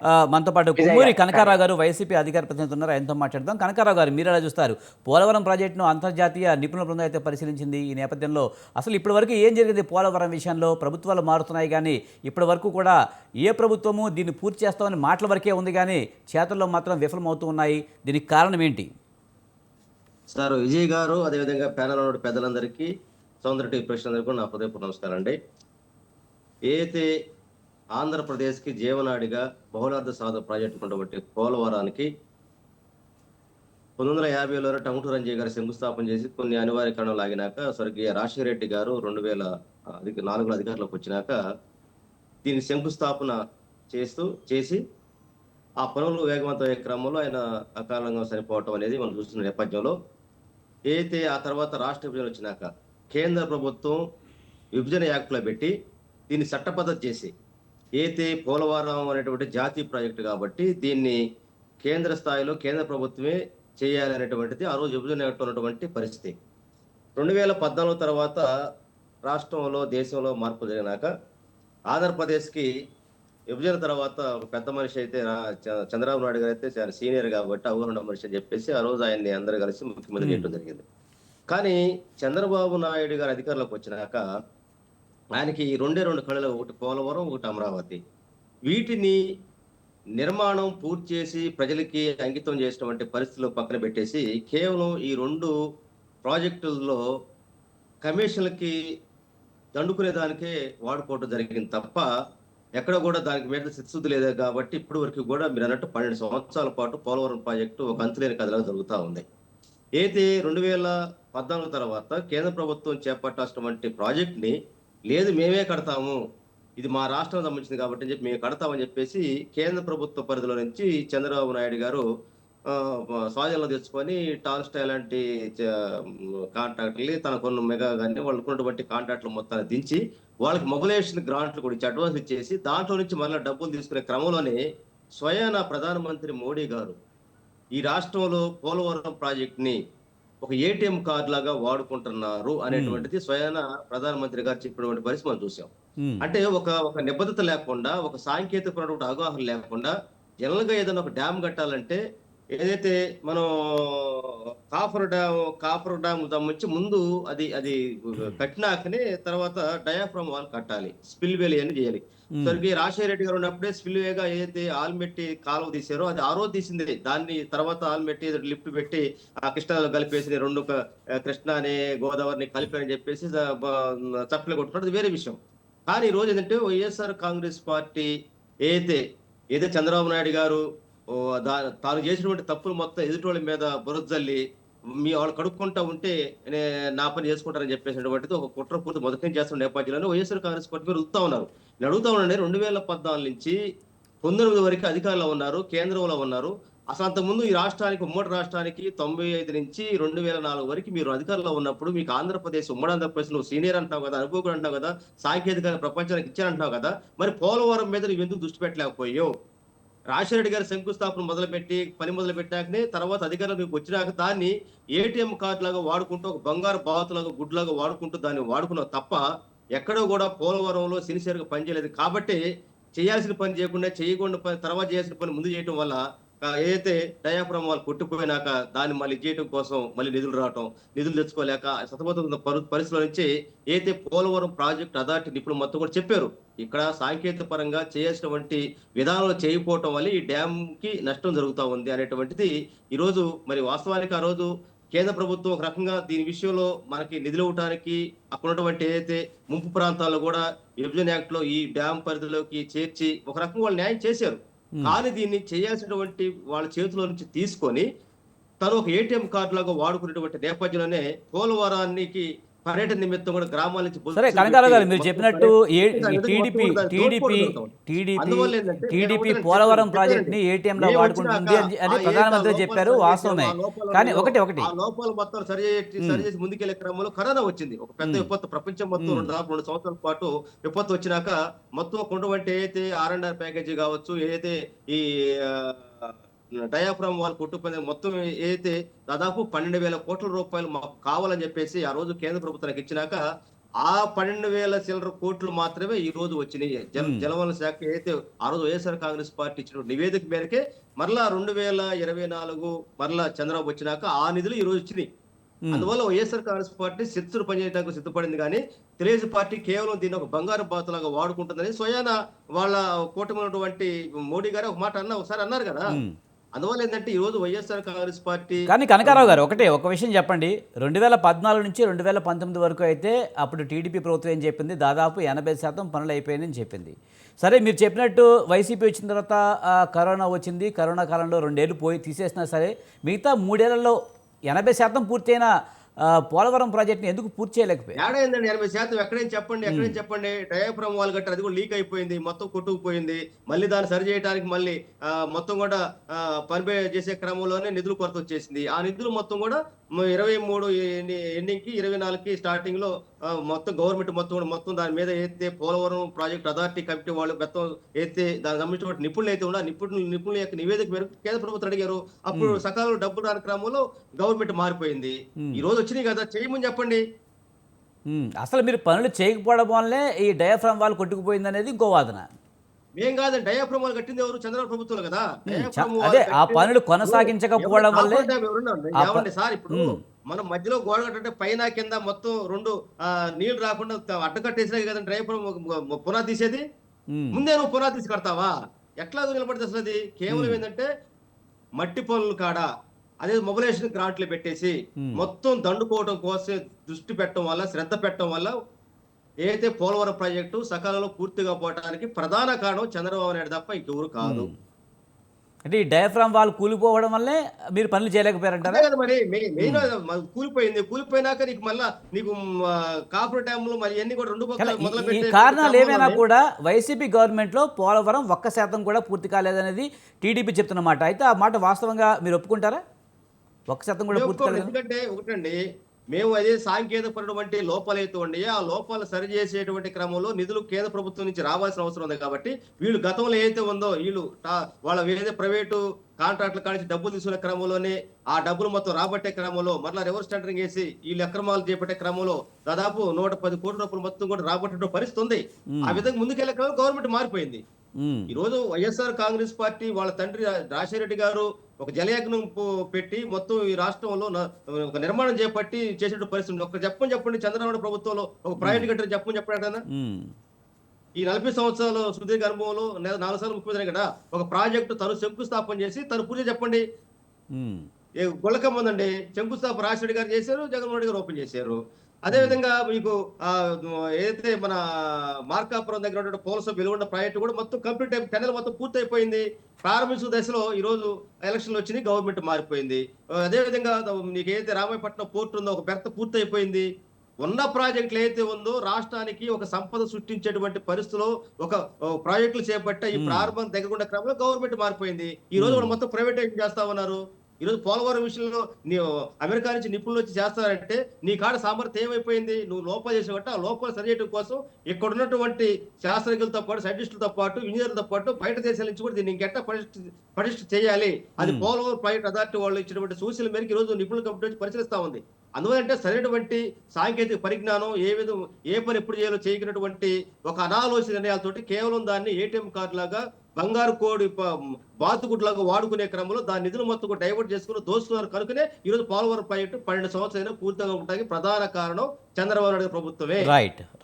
మనతో పాటు విజయ్ కుమ్మూరి గారు కానీ కనకారావు గారు వైసీపీ అధికార ప్రతినిధి ఉన్నారు. ఆయనతో మాట్లాడదాం. కనకారావు గారు, మీరు ఎలా చూస్తారు? పోలవరం ప్రాజెక్టును అంతర్జాతీయ నిపుణుల బృందం అయితే పరిశీలించింది. ఈ నేపథ్యంలో అసలు ఇప్పటి వరకు ఏం జరిగింది? పోలవరం విషయంలో ప్రభుత్వాలు మారుతున్నాయి కానీ ఇప్పటి వరకు కూడా ఏ ప్రభుత్వము దీన్ని పూర్తి చేస్తామని మాటల వరకే ఉంది కానీ చేతుల్లో మాత్రం విఫలమవుతూ ఉన్నాయి. దీనికి కారణం ఏంటి? సార్ విజయ్ గారు, అదేవిధంగా ప్యానల్ ఉన్న పెద్దలందరికీ, సౌందర్య టీవీ ప్రేక్షకులందరికీ నా హృదయపూర్వక నమస్కారం అండి. ఏదైతే ఆంధ్రప్రదేశ్కి జీవనాడిగా బహుళార్థ సాధక ప్రాజెక్టు ఉన్నటువంటి పోలవరానికి 1950లోనే టంగుటూరు రంజయ్య గారు శంకుస్థాపన చేసి కొన్ని అనివార్య కారణాలు ఆగినాక స్వర్గీయ రాజశేఖర రెడ్డి గారు 2004లో అధికారంలోకి వచ్చినాక దీని శంకుస్థాపన చేసి ఆ పనులు వేగవంతమయ్యే క్రమంలో ఆయన అకాలంగా చనిపోవటం అనేది మనం చూస్తున్న నేపథ్యంలో, ఏదైతే ఆ తర్వాత రాష్ట్ర విభజన వచ్చినాక కేంద్ర ప్రభుత్వం విభజన యాక్ట్లో పెట్టి దీన్ని చట్టబద్ధత చేసి, ఏదైతే పోలవరం అనేటువంటి జాతీయ ప్రాజెక్టు కాబట్టి దీన్ని కేంద్ర స్థాయిలో కేంద్ర ప్రభుత్వమే చేయాలి అనేటువంటిది ఆ రోజు విభజన యాక్ట్లో ఉన్నటువంటి పరిస్థితి. 2014 తర్వాత రాష్ట్రంలో దేశంలో మార్పు జరిగినాక ఆంధ్రప్రదేశ్కి విభజన తర్వాత ఒక పెద్ద మనిషి అయితే చంద్రబాబు నాయుడు గారు అయితే చాలా సీనియర్ కాబట్టి అవగాహన మనిషి అని చెప్పేసి ఆ రోజు ఆయన్ని అందరూ కలిసి ముఖ్యమంత్రి చేయడం జరిగింది. కానీ చంద్రబాబు నాయుడు గారు అధికారంలోకి వచ్చినాక ఆయనకి రెండే రెండు కళలు, ఒకటి పోలవరం, ఒకటి అమరావతి. వీటిని నిర్మాణం పూర్తి చేసి ప్రజలకి అంకితం చేసినటువంటి పరిస్థితులు పక్కన పెట్టేసి కేవలం ఈ రెండు ప్రాజెక్టుల్లో కమిషన్లకి దండుకునే దానికే వాడుకోవడం జరిగింది తప్ప ఎక్కడ కూడా దానికి మీద చిత్తశుద్ధి లేదు. కాబట్టి ఇప్పటి వరకు కూడా మీరు అన్నట్టు 12 సంవత్సరాల పాటు పోలవరం ప్రాజెక్టు ఒక అంతులేని కథలాగా జరుగుతూ ఉంది. అయితే 2014 తర్వాత కేంద్ర ప్రభుత్వం చేపట్టాల్సినటువంటి ప్రాజెక్ట్ ని లేదు మేమే కడతాము, ఇది మా రాష్ట్రం సంబంధించింది కాబట్టి అని చెప్పి మేము కడతామని చెప్పేసి కేంద్ర ప్రభుత్వ పరిధిలో నుంచి చంద్రబాబు నాయుడు గారు స్వాధీనంలో తెచ్చుకొని టాల్స్టాయ్ లాంటి కాంట్రాక్టులు తన కొన్ని మెగా కానీ వాళ్ళకు ఉన్నటువంటి కాంట్రాక్టులు మొత్తాన్ని దించి వాళ్ళకి మొబిలైజేషన్ గ్రాంట్లు కూడా ఇచ్చి అడ్వాన్స్ ఇచ్చేసి దాంట్లో నుంచి మళ్ళీ డబ్బులు తీసుకునే క్రమంలోనే స్వయాన ప్రధానమంత్రి మోడీ గారు ఈ రాష్ట్రంలో పోలవరం ప్రాజెక్ట్ ని ఒక ఏటీఎం కార్డు లాగా వాడుకుంటున్నారు అనేటువంటిది స్వయాన ప్రధానమంత్రి గారు చెప్పినటువంటి పరిస్థితి మనం చూసాం. అంటే ఒక నిబద్ధత లేకుండా, ఒక సాంకేతికమైనటువంటి అవగాహన లేకుండా జనరల్ గా ఏదైనా ఒక డ్యామ్ కట్టాలంటే ఏదైతే మనం కాఫర్ డ్యామ్ సంబంధించి ముందు అది అది కట్టినాకనే తర్వాత డయాఫ్రమ్ వాల్ కట్టాలి, స్పిల్ వేలి అని చేయాలి. సరికి రాజశేఖర రెడ్డి గారు ఉన్నప్పుడే స్పిల్ వేగా ఏదైతే ఆల్మెట్టి కాలువ తీసారో అది ఆ రోజు తీసింది. దాన్ని తర్వాత ఆల్మెట్టి లిఫ్ట్ పెట్టి ఆ కృష్ణాలో కలిపేసి రెండు కృష్ణాని గోదావరిని కలిపని చెప్పేసి చప్పలు కొట్టుకుంటే వేరే విషయం. కానీ ఈ రోజు ఏంటంటే వైఎస్ఆర్ కాంగ్రెస్ పార్టీ ఏదైతే చంద్రబాబు నాయుడు గారు తాను చేసినటువంటి తప్పులు మొత్తం ఎదుటోళ్ళ మీద బురదల్లి మీ వాళ్ళు కడుక్కుంటా ఉంటే నా పని చేసుకుంటారని చెప్పేసినటువంటిది ఒక కుట్రపూర్తి మొదటి నుంచి చేస్తున్న నేపథ్యంలో వైఎస్ఆర్ కాంగ్రెస్ పార్టీ మీరు అడుగుతా ఉన్నారు. నేను అడుగుతా ఉన్నాను, 2014 నుంచి 19 వరకు అధికారంలో ఉన్నారు, కేంద్రంలో ఉన్నారు. అసలు అంతకుముందు ఈ రాష్ట్రానికి, ఉమ్మడి రాష్ట్రానికి 95 నుంచి 2004 వరకు మీరు అధికారంలో ఉన్నప్పుడు మీకు ఆంధ్రప్రదేశ్, ఉమ్మడి ఆంధ్రప్రదేశ్ నువ్వు సీనియర్ అంటావు కదా, అనుభవం అంటావు కదా, సాంకేతికంగా ప్రపంచానికి ఇచ్చారంటావు కదా, మరి పోలవరం మీద నువ్వు ఎందుకు దృష్టి పెట్టలేకపోయావు? రాజశేఖర రెడ్డి గారు శంకుస్థాపన పని మొదలు పెట్టాకనే తర్వాత అధికారంలోకి వచ్చినాక దాన్ని ఏటీఎం కార్డు లాగా వాడుకుంటూ, ఒక బంగారు బాతులాగా గుడ్లాగా వాడుకుంటూ దాన్ని వాడుకున్నావు తప్ప ఎక్కడో కూడా పోలవరంలో సిన్సియర్ గా పనిచేయలేదు. కాబట్టి చేయాల్సిన పని చేయకుండా తర్వాత చేయాల్సిన పని ముందు చేయడం వల్ల ఏదైతే డయాఫ్రమ్ వాళ్ళు కొట్టుకుపోయినాక దాన్ని మళ్ళీ చేయడం కోసం మళ్ళీ నిధులు రావటం, నిధులు తెచ్చుకోలేక సతమతమైన పరిస్థితుల నుంచి ఏదైతే పోలవరం ప్రాజెక్ట్ అథారిటీ నిపుణులు మొత్తం కూడా చెప్పారు, ఇక్కడ సాంకేతిక పరంగా చేయాల్సినటువంటి విధానంలో చేయకపోవటం వల్ల ఈ డ్యామ్ కి నష్టం జరుగుతూ ఉంది అనేటువంటిది ఈరోజు మరి వాస్తవానికి ఆ రోజు కేంద్ర ప్రభుత్వం ఒక రకంగా దీని విషయంలో మనకి నిధులు ఇవ్వడానికి అక్కడ ఉన్నటువంటి ఏదైతే ముంపు ప్రాంతాల్లో కూడా విభజన యాక్ట్ లో ఈ డ్యామ్ పరిధిలోకి చేర్చి ఒక రకంగా వాళ్ళు న్యాయం చేశారు. కానీ దీన్ని చేయాల్సినటువంటి వాళ్ళ చేతిలో నుంచి తీసుకొని తను ఒక ఏటీఎం కార్డు లాగా వాడుకునేటువంటి నేపథ్యంలోనే పోలవరానికి పర్యటన నిమిత్తం కూడా గ్రామాల నుంచి సరే కనకారావు గారు, మీరు చెప్పినట్టు టీడీపీ పోలవరం ప్రాజెక్ట్ ని ఏటీఎం లా వాడుకుంటుంది అని ప్రధానమంత్రి చెప్పారు, వాస్తవమే. కానీ ఒకటి ఆ లోపాలు మొత్తం సరి చేసి ముందుకెళ్లే క్రమంలో కరోనా వచ్చింది, ఒక పెద్ద విపత్తు. ప్రపంచం మొత్తం 2 సంవత్సరాల పాటు విపత్తు వచ్చినాక మొత్తం కొండవంటి ఏదైతే R&R ప్యాకేజీ కావచ్చు, ఏదైతే ఈ డయాఫ్రమ్ వాళ్ళు కొట్టుకుపోయిన మొత్తం ఏదైతే దాదాపు 12,000 కోట్ల రూపాయలు మాకు కావాలని చెప్పేసి ఆ రోజు కేంద్ర ప్రభుత్వానికి ఇచ్చినాక ఆ 12,000 చిల్లర కోట్లు మాత్రమే ఈ రోజు వచ్చినాయి. జలవనరుల శాఖ ఏదైతే ఆ రోజు వైఎస్ఆర్ కాంగ్రెస్ పార్టీ ఇచ్చిన నివేదిక మేరకే మరలా 2024 మరలా చంద్రబాబు వచ్చినాక ఆ నిధులు ఈ రోజు వచ్చినాయి. ఉమ్. అందువల్ల వైఎస్ఆర్ కాంగ్రెస్ పార్టీ శత్రు పనిచేయడానికి సిద్ధపడింది కానీ తెలుగుదేశం పార్టీ కేవలం దీన్ని ఒక బంగారు బాతులాగా వాడుకుంటుందని స్వయాన వాళ్ళ కూటమి ఉన్నటువంటి మోడీ గారు ఒక మాట ఒకసారి అన్నారు కదా. ఉమ్. అందువల్ల ఏంటంటే ఈ రోజు వైఎస్ఆర్ కాంగ్రెస్ పార్టీ కానీ కనకారావు గారు ఒక విషయం చెప్పండి. 2014 నుంచి 2019 వరకు అయితే అప్పుడు టీడీపీ ప్రభుత్వం ఏం చెప్పింది, దాదాపు 80% పనులు అయిపోయాయని చెప్పింది. సరే, మీరు చెప్పినట్టు వైసీపీ వచ్చిన తర్వాత కరోనా వచ్చింది. కరోనా కాలంలో 2 ఏళ్ళు పోయి తీసేసినా సరే మిగతా 3 ఏళ్లలో 80% పూర్తయిన పోలవరం ప్రాజెక్ట్ని ఎందుకు పూర్తి చేయలేకపోయారు? ఏడా ఏందండి 80% ఎక్కడైనా చెప్పండి. డయాఫ్రమ్ వాల్ గట్ట అది కూడా లీక్ అయిపోయింది, మొత్తం కొట్టుకుపోయింది. మళ్ళీ దాన్ని సరి చేయడానికి మళ్ళీ మొత్తం కూడా పని చేసే క్రమంలోనే నిధులు కొరత వచ్చేసింది. ఆ నిధులు మొత్తం కూడా 23 ఎండింగ్ కి 24కి స్టార్టింగ్ లో మొత్తం గవర్నమెంట్ మొత్తం దాని మీద ఏదైతే పోలవరం ప్రాజెక్ట్ అథారిటీ కమిటీ వాళ్ళు మొత్తం ఏదైతే దానికి సంబంధించిన నిపుణులు అయితే ఉన్నా నిపుణుల యొక్క నివేదిక మేరకు కేంద్ర ప్రభుత్వం అడిగారు. అప్పుడు సకాలంలో డబ్బులు రాని క్రమంలో గవర్నమెంట్ మారిపోయింది. ఈ రోజు వచ్చినాయి కదా, చేయమని చెప్పండి. అసలు మీరు పనులు చేయకపోవడం వల్లే ఈ డయాఫ్రామ్ వాళ్ళు కొట్టుకుపోయింది అనేది ఇంకో వాదన. మేం కాదండి, డయాఫ్రమ్ వాళ్ళు కట్టింది ఎవరు? చంద్రబాబు ప్రభుత్వం కదా. అదే ఆ పనులు కొనసాగించకపోవడం వల్లే. ఏమండి సార్, ఇప్పుడు మనం మధ్యలో గోడ కట్టే పైన కింద మొత్తం 2 నీళ్లు రాకుండా అడ్డకట్టేసినా కదండి డయాఫ్రమ్ పునాది తీసేది. ముందే నువ్వు పునాది తీసి కడతావా? ఎట్లా నిలబడితే అసలు అది కేవలం ఏంటంటే మట్టి పనులు కాడ అదే మొబిలైజేషన్ గ్రాంట్లు పెట్టేసి మొత్తం దండుకోవడం కోసం దృష్టి పెట్టడం వల్ల, శ్రద్ధ పెట్టడం వల్ల ఏదైతే పోలవరం ప్రాజెక్టు సకాలంలో పూర్తిగా పోవడానికి ప్రధాన కారణం చంద్రబాబు నాయుడు తప్ప ఇంకెవరు కాదు. అంటే ఈ డయాఫ్రామ్ వాళ్ళు కూలిపోవడం వల్లే మీరు పనులు చేయలేకపోయారంటారా? మరి మెయిన్ కూలిపోయినాక నీకు మళ్ళా నీకు కాపుర డ్యాములు మరి అన్ని కూడా 2 ఈ కారణాలు ఏమైనా కూడా వైసీపీ గవర్నమెంట్లో పోలవరం 1% కూడా పూర్తి కాలేదనేది టీడీపీ చెప్తున్నమాట. అయితే ఆ మాట వాస్తవంగా మీరు ఒప్పుకుంటారా? 1% కూడా పూర్తి కాలేదు. ఎందుకంటే ఒకటండి, మేము అదే సాంకేతికపరమైనటువంటి లోపాలు అయితే ఉండి ఆ లోపాలు సరిచేసేటువంటి క్రమంలో నిధులు కేంద్ర ప్రభుత్వం నుంచి రావాల్సిన అవసరం ఉంది. కాబట్టి వీళ్ళు గతంలో ఏదైతే ఉందో వీళ్ళు వాళ్ళ ఏదైతే ప్రైవేటు కాంట్రాక్టులు కానించి డబ్బులు తీసుకునే క్రమంలోనే ఆ డబ్బులు మొత్తం రాబట్టే క్రమంలో మరలా రివర్స్ టెండరింగ్ వేసి వీళ్ళు అక్రమాలు చేపట్టే క్రమంలో దాదాపు 110 కోట్ల రూపాయలు మొత్తం కూడా రాబట్టే పరిస్థితి ఉంది. ఆ విధంగా ముందుకెళ్ళే క్రమంలో గవర్నమెంట్ మారిపోయింది. ఈ రోజు వైఎస్ఆర్ కాంగ్రెస్ పార్టీ వాళ్ళ తండ్రి రాజశేఖర రెడ్డి గారు ఒక జలయజ్ఞం పెట్టి మొత్తం ఈ రాష్ట్రంలో ఒక నిర్మాణం చేపట్టి చేసేటువంటి పరిస్థితి. ఒక చెప్పండి చంద్రబాబు ప్రభుత్వంలో ఒక ప్రైవేట్ కట్టారు చెప్పండి. ఈ 40 సంవత్సరాల సుదీర్ఘ అనుభవంలో 4 సార్లు ముఖ్యమంత్రి కదా ఒక ప్రాజెక్టు తను శంకుస్థాపన చేసి తను పూజ చెప్పండి. గుళ్ళకమ్మ ఉందండి, శంకుస్థాపన రాజశేఖర గారు చేశారు, జగన్మోహన్ రెడ్డి గారు ఓపెన్ చేశారు. అదే విధంగా మీకు ఏదైతే మన మార్కాపురం దగ్గర ఉన్న పోలస వెలుగొండ ప్రాజెక్టు కూడా మొత్తం కంప్లీట్ టెండర్ మొత్తం పూర్తి అయిపోయింది. ప్రారంభించిన దశలో ఈ రోజు ఎలక్షన్లు వచ్చినాయి, గవర్నమెంట్ మారిపోయింది. అదే విధంగా మీకు ఏదైతే రామాయపట్నం పోర్టు ఉందో ఒక బెర్త పూర్తి అయిపోయింది. ఉన్న ప్రాజెక్టులు ఏదైతే ఉందో రాష్ట్రానికి ఒక సంపద సృష్టించేటువంటి పరిస్థితిలో ఒక ప్రాజెక్టులు చేపట్టే ఈ ప్రారంభం దగ్గర క్రమంలో గవర్నమెంట్ మారిపోయింది. ఈ రోజు కూడా మొత్తం ప్రైవేటైజ్ చేస్తా ఉన్నారు. ఈరోజు పోలవరం విషయంలో అమెరికా నుంచి నిపుణులు వచ్చి చేస్తారంటే నీ కాడ సామర్థ్యం ఏమైపోయింది? నువ్వు లోపాలు చేసేవాట ఆ లోపాలు సరిచేయడం కోసం ఇక్కడ ఉన్నటువంటి శాస్త్రజ్ఞులతో పాటు, సైంటిస్టులతో పాటు, ఇంజనీర్లతో పాటు బయట దేశాల నుంచి కూడా దీన్ని ఇంకెట్టా పటిష్ట చేయాలి. అది పోలవరం ప్రాజెక్ట్ అథారిటీ వాళ్ళు ఇచ్చినటువంటి సూచనల మేరకు ఈ రోజు నిపుణుల కమిటీ వచ్చి పరిశీలిస్తా ఉంది. అందువలంటే సరైనటువంటి సాంకేతిక పరిజ్ఞానం ఏ పని ఎప్పుడు చేయాలో చేయగినటువంటి ఒక అనాలోచిత నిర్ణయాలతోటి కేవలం దాన్ని ఏటీఎం కార్డు లాగా బంగారు కోడి బాతుగుడ్లాగా వాడుకునే క్రమంలో దాని నిధులు మొత్తం డైవర్ట్ చేసుకుని దోస్తున్నారు. కనుకనే ఈ రోజు పోలవరం ప్రాజెక్టు 12 సంవత్సరాలు పూర్తిగా ఉండడానికి ప్రధాన కారణం చంద్రబాబు నాయుడు ప్రభుత్వమే. రైట్.